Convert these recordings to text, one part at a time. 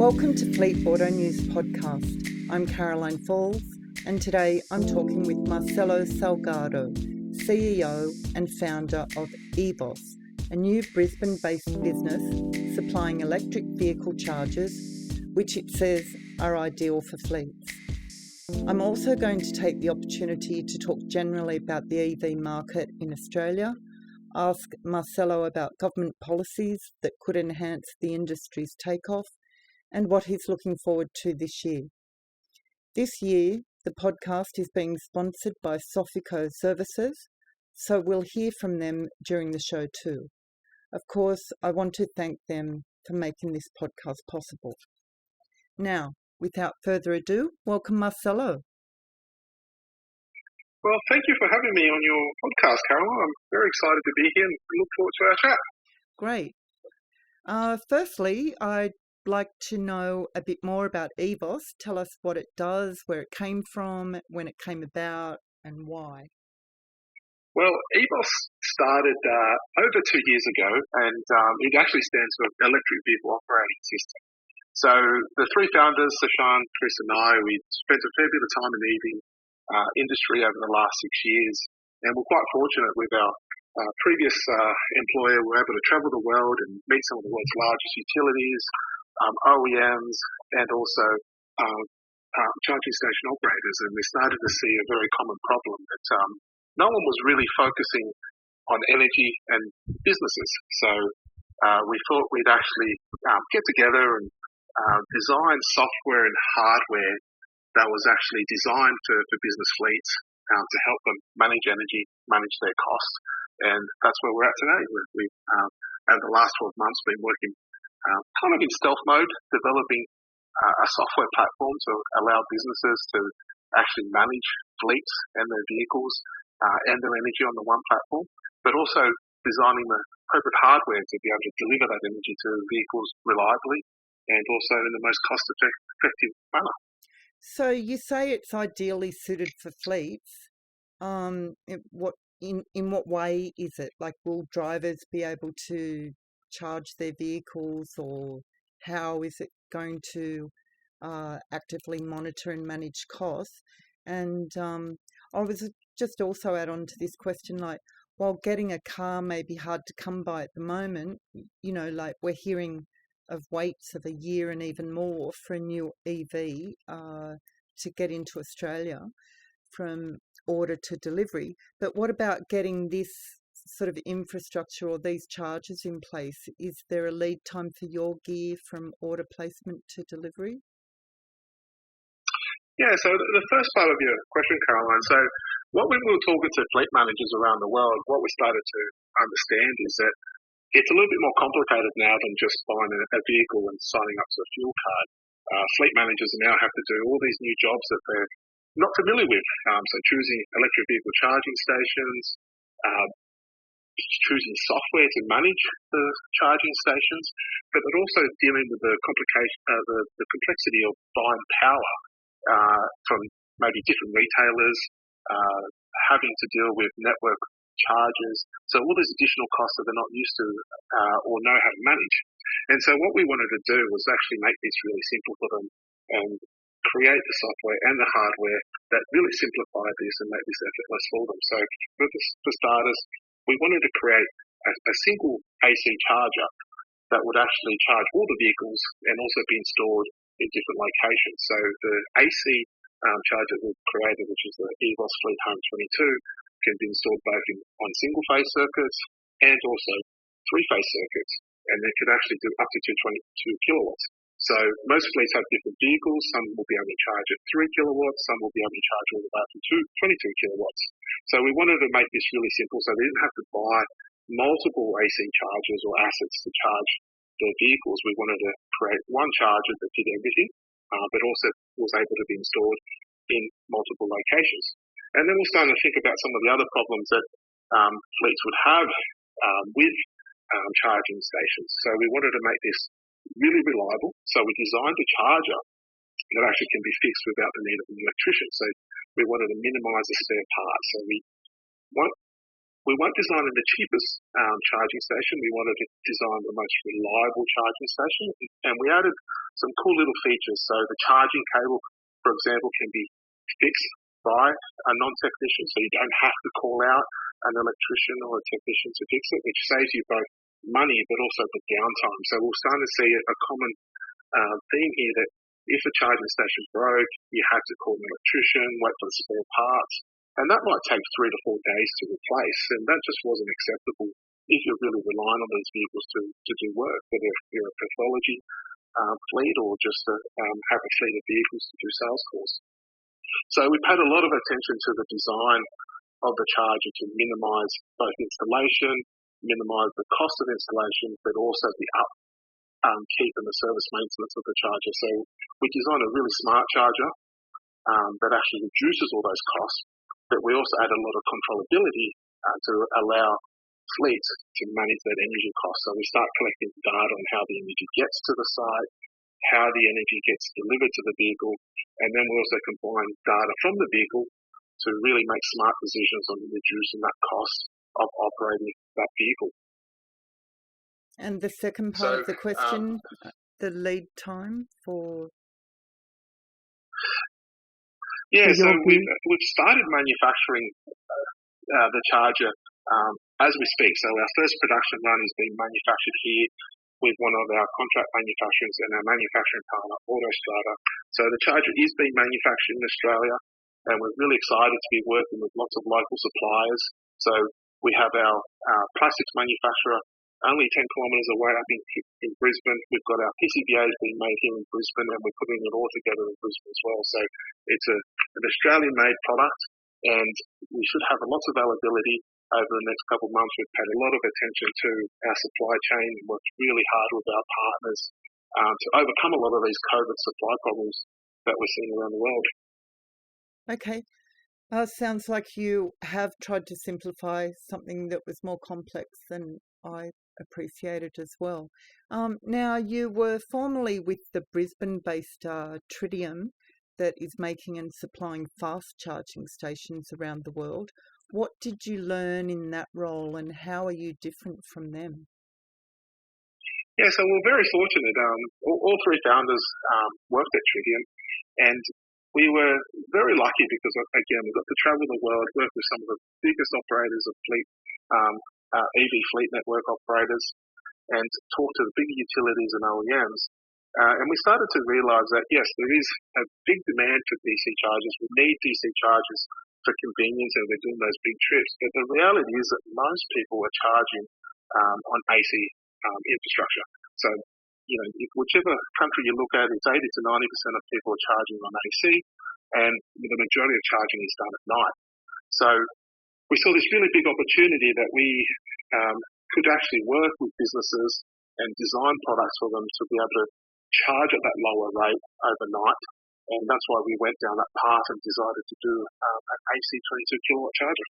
Welcome to Fleet Auto News Podcast. I'm Caroline Falls, and today I'm talking with Marcelo Salgardo, CEO and founder of EVOS, a new Brisbane-based business supplying electric vehicle chargers, which it says are ideal for fleets. I'm also going to take the opportunity to talk generally about the EV market in Australia, ask Marcelo about government policies that could enhance the industry's takeoff, and what he's looking forward to this year. This year, the podcast is being sponsored by Sofico Services, so we'll hear from them during the show too. Of course, I want to thank them for making this podcast possible. Now, without further ado, welcome Marcelo. Well, thank you for having me on your podcast, Carol. I'm very excited to be here and look forward to our chat. Great. Firstly, I'd like to know a bit more about EVOS. Tell us what it does, where it came from, when it came about, and why. Well, EVOS started over 2 years ago, and it actually stands for Electric Vehicle Operating System. So the three founders, Sashan, Chris and I, we spent a fair bit of time in the EV industry over the last 6 years, and we're quite fortunate with our previous employer. We're able to travel the world and meet some of the world's largest utilities, OEMs, and also charging station operators. And we started to see a very common problem that no one was really focusing on energy and businesses. So we thought we'd actually get together and design software and hardware that was actually designed for business fleets to help them manage energy, manage their costs. And that's where we're at today. We've over the last 12 months, been working kind of in stealth mode, developing a software platform to allow businesses to actually manage fleets and their vehicles and their energy on the one platform, but also designing the appropriate hardware to be able to deliver that energy to vehicles reliably and also in the most cost-effective manner. So you say it's ideally suited for fleets. In what way is it? Like, will drivers be able to charge their vehicles, or how is it going to actively monitor and manage costs? And I was just also add on to this question, like, while getting a car may be hard to come by at the moment, you know, like we're hearing of waits of a year and even more for a new EV to get into Australia from order to delivery. But what about getting this sort of infrastructure or these chargers in place? Is there a lead time for your gear from order placement to delivery? Yeah, so the first part of your question, Caroline, so when we were talking to fleet managers around the world, what we started to understand is that it's a little bit more complicated now than just buying a vehicle and signing up to a fuel card. Fleet managers now have to do all these new jobs that they're not familiar with. So choosing electric vehicle charging stations, choosing software to manage the charging stations, but also dealing with the complexity of buying power from maybe different retailers, having to deal with network charges. So all those additional costs that they're not used to or know how to manage. And so what we wanted to do was actually make this really simple for them and create the software and the hardware that really simplify this and make this effortless for them. So for starters, we wanted to create a single AC charger that would actually charge all the vehicles and also be installed in different locations. So the AC charger that we've created, which is the EVOS Fleet Home 22, can be installed both on single-phase circuits and also three-phase circuits, and they could actually do up to 222 kilowatts. So most fleets have different vehicles. Some will be able to charge at 3 kilowatts, some will be able to charge all the way up to 22 kilowatts. So we wanted to make this really simple so they didn't have to buy multiple AC chargers or assets to charge their vehicles. We wanted to create one charger that did everything, but also was able to be installed in multiple locations. And then we're starting to think about some of the other problems that fleets would have with charging stations. So we wanted to make this really reliable. So we designed a charger that actually can be fixed without the need of an electrician. So we wanted to minimize the spare parts. So we we weren't designing the cheapest charging station. We wanted to design the most reliable charging station, and we added some cool little features. So the charging cable, for example, can be fixed by a non-technician, so you don't have to call out an electrician or a technician to fix it, which saves you both money but also the downtime. So we're starting to see a common theme here that if a charging station broke, you had to call an electrician, wait for the spare parts, and that might take 3 to 4 days to replace, and that just wasn't acceptable if you're really relying on these vehicles to do work, whether you're a pathology fleet or just to have a fleet of vehicles to do sales calls. So we paid a lot of attention to the design of the charger to minimise both installation, minimise the cost of installation, but also the upkeep and the service maintenance of the charger. So we designed a really smart charger that actually reduces all those costs, but we also add a lot of controllability to allow fleets to manage that energy cost. So we start collecting data on how the energy gets to the site, how the energy gets delivered to the vehicle, and then we also combine data from the vehicle to really make smart decisions on reducing that cost of operating that vehicle. And the second part of the question, the lead time for... So we've started manufacturing the charger as we speak. So our first production run is being manufactured here with one of our contract manufacturers and our manufacturing partner, Autostrada. So the charger is being manufactured in Australia, and we're really excited to be working with lots of local suppliers. So we have our plastics manufacturer only 10 kilometres away up in Brisbane. We've got our PCBAs being made here in Brisbane, and we're putting it all together in Brisbane as well. So it's an Australian-made product, and we should have lots of availability over the next couple of months. We've paid a lot of attention to our supply chain and worked really hard with our partners to overcome a lot of these COVID supply problems that we're seeing around the world. Okay. Sounds like you have tried to simplify something that was more complex than I appreciated as well. Now, you were formerly with the Brisbane-based Tritium that is making and supplying fast charging stations around the world. What did you learn in that role, and how are you different from them? Yeah, so we're very fortunate. All three founders worked at Tritium, and we were very lucky because, again, we got to travel the world, work with some of the biggest operators of fleet, EV fleet network operators, and talk to the bigger utilities and OEMs. And we started to realise that, yes, there is a big demand for DC chargers. We need DC chargers for convenience, and we're doing those big trips. But the reality is that most people are charging on AC infrastructure. So, whichever country you look at, it's 80 to 90% of people are charging on AC, and the majority of charging is done at night. So we saw this really big opportunity that we could actually work with businesses and design products for them to be able to charge at that lower rate overnight. And that's why we went down that path and decided to do an AC 22 kilowatt charger.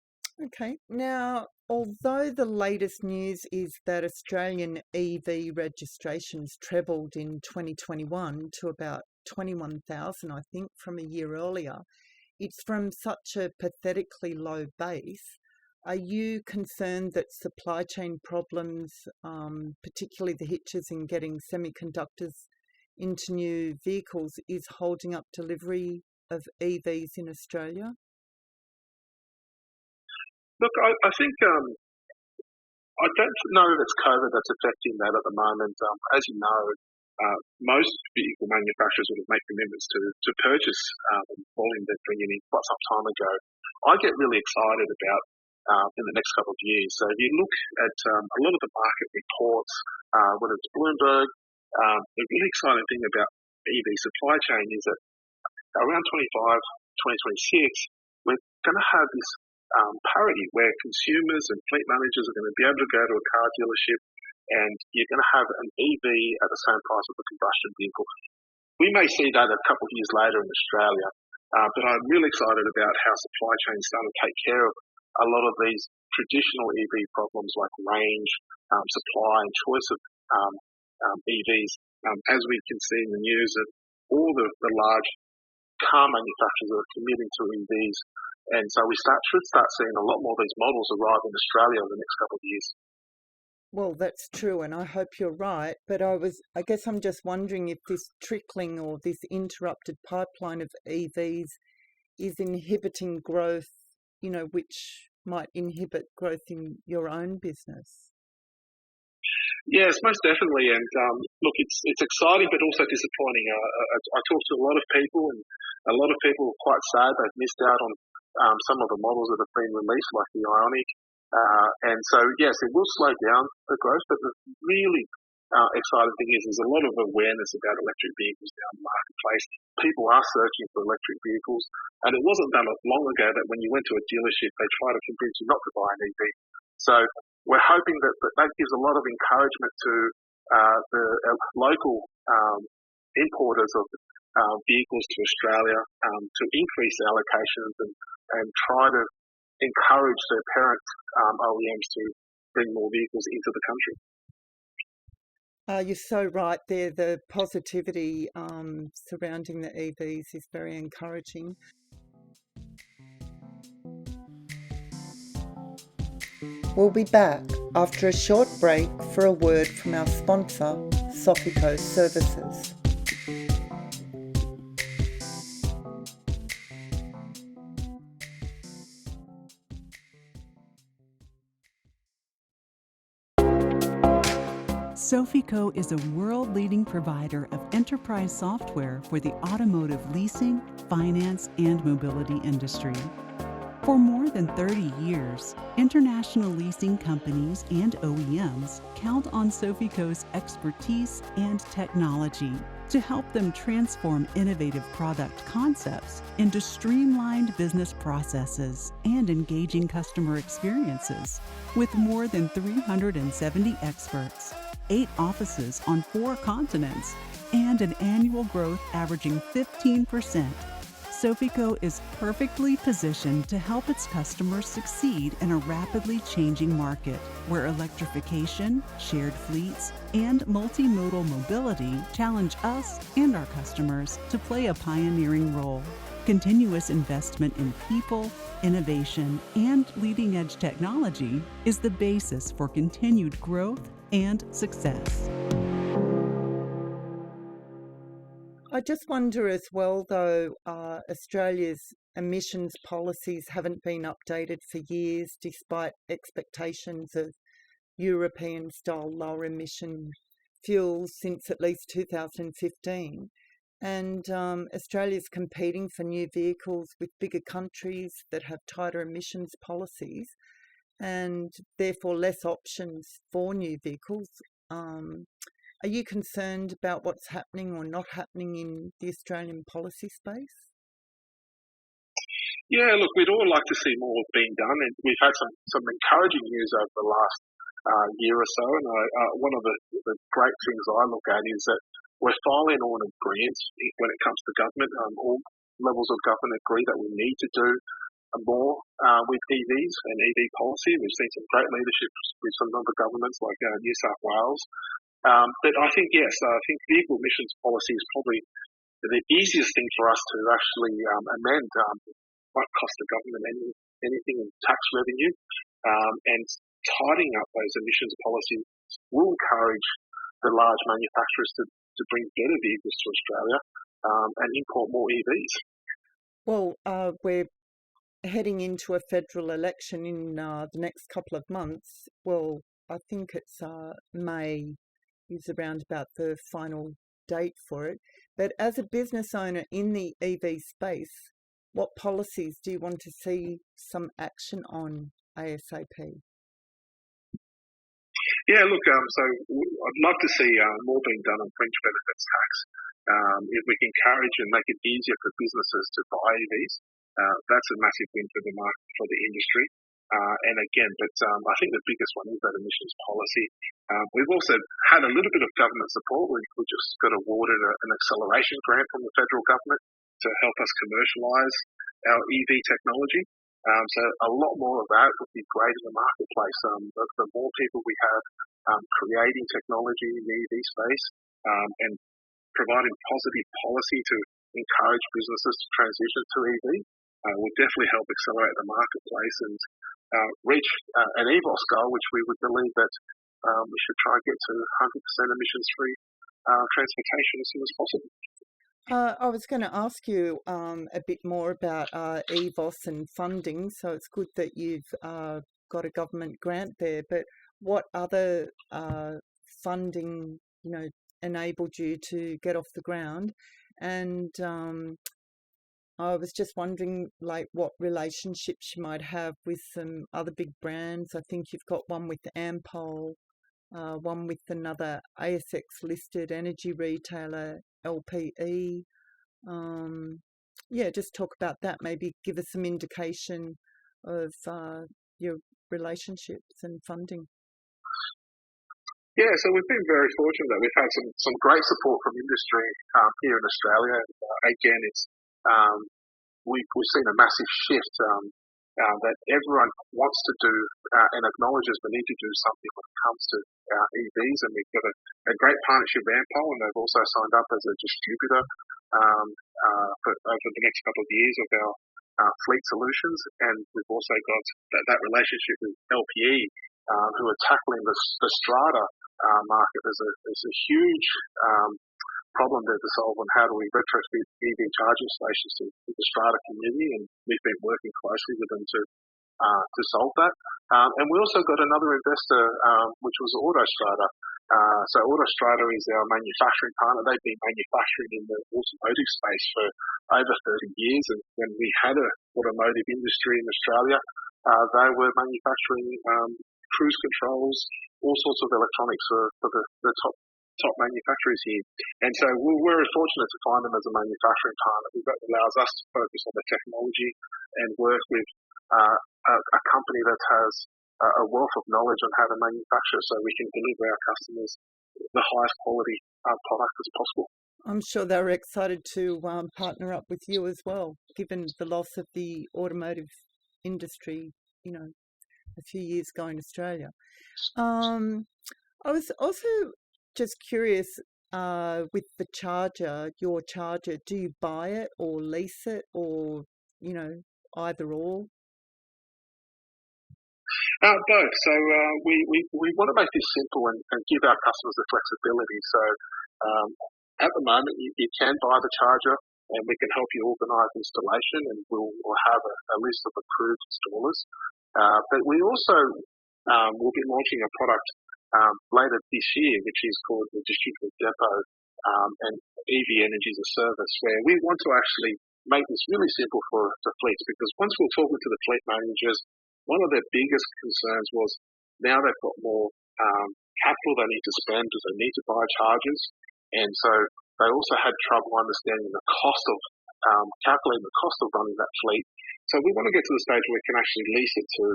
Okay. Now, although the latest news is that Australian EV registrations trebled in 2021 to about 21,000, I think, from a year earlier, it's from such a pathetically low base. Are you concerned that supply chain problems, particularly the hitches in getting semiconductors into new vehicles, is holding up delivery of EVs in Australia? Look, I think I don't know if it's COVID that's affecting that at the moment. As you know, most vehicle manufacturers would have made commitments to purchase volume they're bringing in quite some time ago. I get really excited about in the next couple of years. So if you look at a lot of the market reports, whether it's Bloomberg, the really exciting thing about EV supply chain is that around 2026, we're going to have this parity where consumers and fleet managers are going to be able to go to a car dealership and you're going to have an EV at the same price of a combustion vehicle. We may see that a couple of years later in Australia, but I'm really excited about how supply chain is starting to take care of a lot of these traditional EV problems like range, supply and choice of EVs. As we can see in the news, that all the large car manufacturers are committing to EVs And so we should start seeing a lot more of these models arrive in Australia over the next couple of years. Well, that's true, and I hope you're right. But I guess I'm just wondering if this trickling or this interrupted pipeline of EVs is inhibiting growth, which might inhibit growth in your own business. Yes, most definitely. And look, it's exciting, but also disappointing. I talk to a lot of people, and a lot of people are quite sad they've missed out on some of the models that have been released, like the Ioniq. And so, yes, it will slow down the growth, but the really exciting thing is there's a lot of awareness about electric vehicles now in the marketplace. People are searching for electric vehicles, and it wasn't done long ago that when you went to a dealership, they tried to convince you not to buy an EV. So we're hoping that gives a lot of encouragement to the local importers of vehicles to Australia to increase allocations and try to encourage their parent OEMs to bring more vehicles into the country. You're so right there. The positivity surrounding the EVs is very encouraging. We'll be back after a short break for a word from our sponsor, Sofico Services. Sofico is a world-leading provider of enterprise software for the automotive leasing, finance, and mobility industry. For more than 30 years, international leasing companies and OEMs count on Sofico's expertise and technology to help them transform innovative product concepts into streamlined business processes and engaging customer experiences. With more than 370 experts, 8 offices on 4 continents, and an annual growth averaging 15%, Sofico is perfectly positioned to help its customers succeed in a rapidly changing market where electrification, shared fleets, and multimodal mobility challenge us and our customers to play a pioneering role. Continuous investment in people, innovation, and leading-edge technology is the basis for continued growth and success. I just wonder as well, though, Australia's emissions policies haven't been updated for years, despite expectations of European-style lower emission fuels since at least 2015. And Australia's competing for new vehicles with bigger countries that have tighter emissions policies and therefore less options for new vehicles. Are you concerned about what's happening or not happening in the Australian policy space? Yeah, look, we'd all like to see more being done, and we've had some encouraging news over the last year or so. And one of the great things I look at is that we're finally all in agreement when it comes to government. All levels of government agree that we need to do more with EVs and EV policy. We've seen some great leadership with some other governments like New South Wales. But I think, yes, I think vehicle emissions policy is probably the easiest thing for us to actually amend. Won't cost the government anything in tax revenue, and tidying up those emissions policies will encourage the large manufacturers to bring better vehicles to Australia and import more EVs. Well, we're heading into a federal election in the next couple of months. Well, I think it's May is around about the final date for it. But as a business owner in the EV space, what policies do you want to see some action on ASAP? Yeah, look, so I'd love to see more being done on fringe benefits tax. If we can encourage and make it easier for businesses to buy EVs, that's a massive win for the market, for the industry. And again, I think the biggest one is that emissions policy. We've also had a little bit of government support. We just got awarded an acceleration grant from the federal government to help us commercialise our EV technology. So a lot more of that would be great in the marketplace. The more people we have creating technology in the EV space and providing positive policy to encourage businesses to transition to EV, will definitely help accelerate the marketplace and reach an EVOS goal, which we would believe that we should try and get to 100% emissions-free transportation as soon as possible. I was going to ask you a bit more about EVOS and funding. So it's good that you've got a government grant there. But what other funding, enabled you to get off the ground? And I was just wondering, what relationships you might have with some other big brands. I think you've got one with Ampol, one with another ASX-listed energy retailer, LPE. Just talk about that. Maybe give us some indication of your relationships and funding. Yeah, so we've been very fortunate that we've had some great support from industry here in Australia. Again, it's we've seen a massive shift that everyone wants to do and acknowledges the need to do something when it comes to EVs, and we've got a great partnership with Ampol, and they've also signed up as a distributor for over the next couple of years of our fleet solutions, and we've also got that relationship with LPE, who are tackling the strata market. There's a huge problem there to solve on how do we retrofit EV charging stations to the strata community, and we've been working closely with them to solve that. And we also got another investor, which was Autostrada. So Autostrada is our manufacturing partner. They've been manufacturing in the automotive space for over 30 years, and when we had an automotive industry in Australia, they were manufacturing cruise controls, all sorts of electronics for the top manufacturers here. And so we're fortunate to find them as a manufacturing partner. That allows us to focus on the technology and work with a company that has a wealth of knowledge on how to manufacture, so we can deliver our customers the highest quality product as possible. I'm sure they were excited to partner up with you as well, given the loss of the automotive industry, a few years ago in Australia. I was also just curious with the charger, your charger, do you buy it or lease it, or, either or? Both. So we want to make this simple and give our customers the flexibility. So at the moment, you can buy the charger, and we can help you organise installation, and we'll have a list of approved installers. But we also will be launching a product later this year, which is called the Distributed Depot and EV Energy as a Service, where we want to actually make this really simple for fleets, because once we're talking to the fleet managers, one of their biggest concerns was now they've got more capital they need to spend because they need to buy chargers, and so they also had trouble understanding the cost of calculating the cost of running that fleet. So we want to get to the stage where we can actually lease it to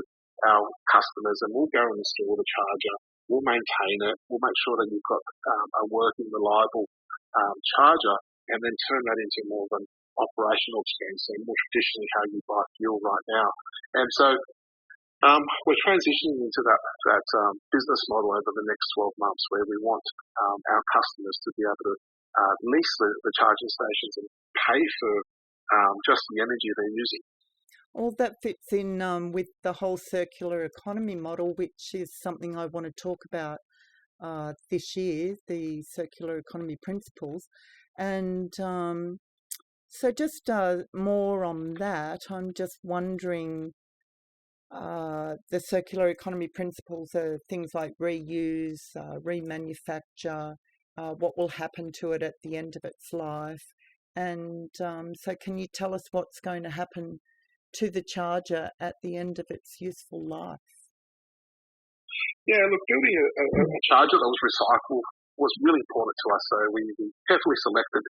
our customers, and we'll go and install the charger, we'll maintain it, we'll make sure that you've got a working, reliable charger, and then turn that into more of an operational expense, and more traditionally how you buy fuel right now. And so we're transitioning into that business model over the next 12 months, where we want our customers to be able to lease the charging stations and pay for just the energy they're using. All that fits in with the whole circular economy model, which is something I want to talk about this year, the circular economy principles. And so just more on that, I'm just wondering, the circular economy principles are things like reuse, remanufacture, what will happen to it at the end of its life. And so can you tell us what's going to happen to the charger at the end of its useful life? Yeah, look, building a charger that was recyclable was really important to us. So we carefully selected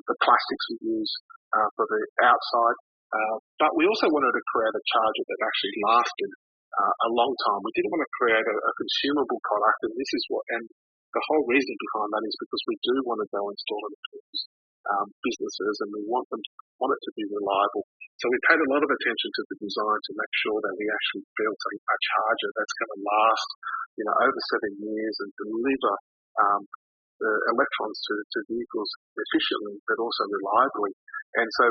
the plastics we use for the outside, but we also wanted to create a charger that actually lasted a long time. We didn't want to create a consumable product, and this is and the whole reason behind that is because we do want to go install it into businesses, and we want it to be reliable. So we paid a lot of attention to the design to make sure that we actually built a charger that's going to last, over 7 years and deliver the electrons to vehicles efficiently, but also reliably. And so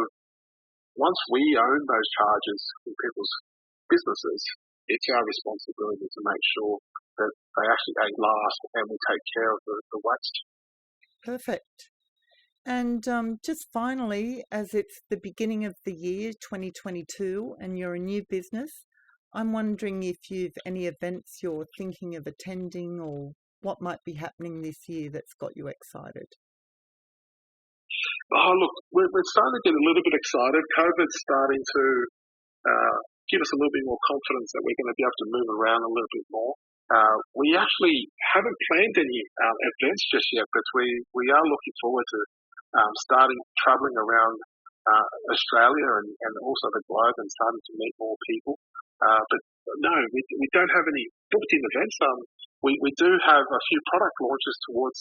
once we own those charges in people's businesses, it's our responsibility to make sure that they actually last and we take care of the waste. Perfect. And just finally, as it's the beginning of the year 2022 and you're a new business, I'm wondering if you've any events you're thinking of attending or what might be happening this year that's got you excited. Oh, look, we're starting to get a little bit excited. COVID's starting to give us a little bit more confidence that we're going to be able to move around a little bit more. We actually haven't planned any events just yet, but we are looking forward to starting travelling around Australia and also the globe and starting to meet more people. But no, we don't have any booked-in events. We do have a few product launches towards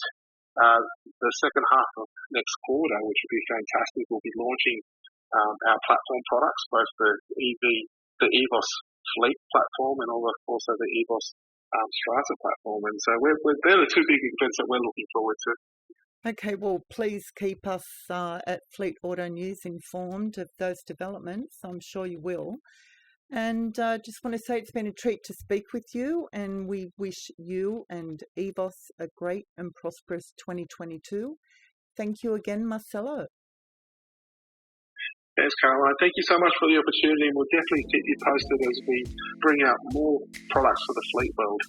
the second half of next quarter, which would be fantastic. We'll be launching our platform products, both the EVOS Fleet platform and also the EVOS Strata platform. And so they're the two big events that we're looking forward to. Okay, well, please keep us at Fleet Auto News informed of those developments. I'm sure you will. And just want to say it's been a treat to speak with you, and we wish you and EVOS a great and prosperous 2022. Thank you again, Marcelo. Thanks, Caroline. Thank you so much for the opportunity, and we'll definitely keep you posted as we bring out more products for the fleet world.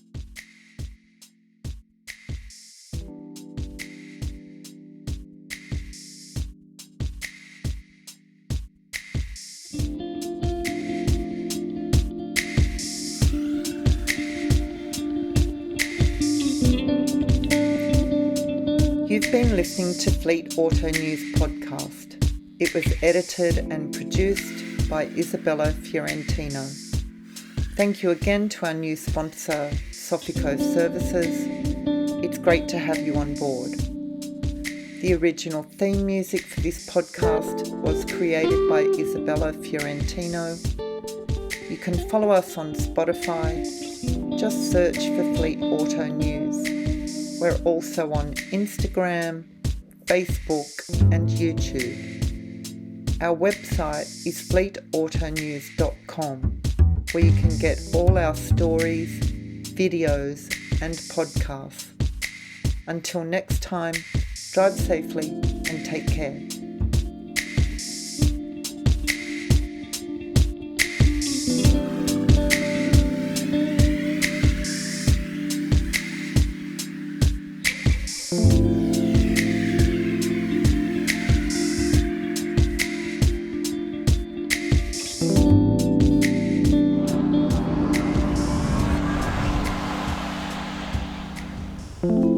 You've been listening to Fleet Auto News podcast. It was edited and produced by Isabella Fiorentino. Thank you again to our new sponsor, Sofico Services. It's great to have you on board. The original theme music for this podcast was created by Isabella Fiorentino. You can follow us on Spotify. Just search for Fleet Auto News. We're also on Instagram, Facebook and YouTube. Our website is fleetautonews.com, where you can get all our stories, videos and podcasts. Until next time, drive safely and take care. Thank you.